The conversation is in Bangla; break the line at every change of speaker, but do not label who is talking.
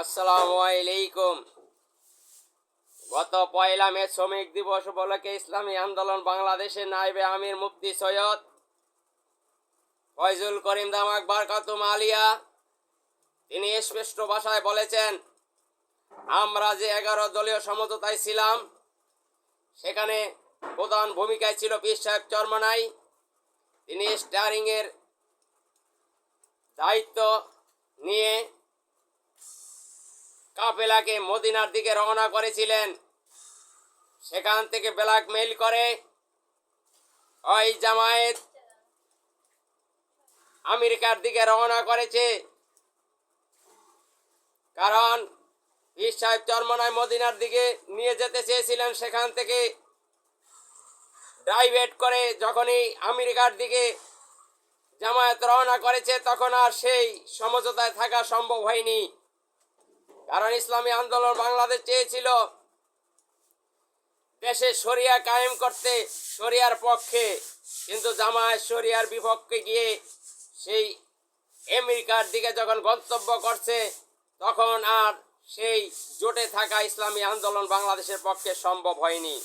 আসসালামু আলাইকুম। গত 1 মে শ্রমিক দিবস উপলক্ষে ইসলামী আন্দোলন বাংলাদেশের নায়েবে আমির মুফতি সৈয়দ ফয়জুল করিম দামাক বারকাতুম আলিয়া তিনি স্পষ্ট ভাষায় বলেছেন, আমরা যে 11 দলীয় সমঝোতায় ছিলাম সেখানে প্রধান ভূমিকায় ছিল পীর সাহেব চরমনাই। তিনি স্টিয়ারিংয়ের দায়িত্ব নিয়ে কাফেলাকে মদিনার দিকে রওনা করেছিলেন। সেখান থেকে ব্ল্যাকমেইল করে ওই জামায়াত আমেরিকার দিকে রওনা করেছে, কারণ পীর সাহেব চরমনাই মদিনার দিকে নিয়ে যেতে চেয়েছিলেন। সেখান থেকে ডাইভার্ট করে যখনই আমেরিকার দিকে জামায়াত রওনা করেছে তখন আর সেই সমঝোতায় থাকা সম্ভব হয়নি, কারণ ইসলামী আন্দোলন বাংলাদেশ চেয়েছিল দেশে শরিয়া কায়েম করতে, শরিয়ার পক্ষে, কিন্তু জামায়াত শরিয়ার বিপক্ষে গিয়ে সেই আমেরিকার দিকে যখন গন্তব্য করছে তখন আর সেই জোটে থাকা ইসলামী আন্দোলন বাংলাদেশের পক্ষে সম্ভব হয়নি।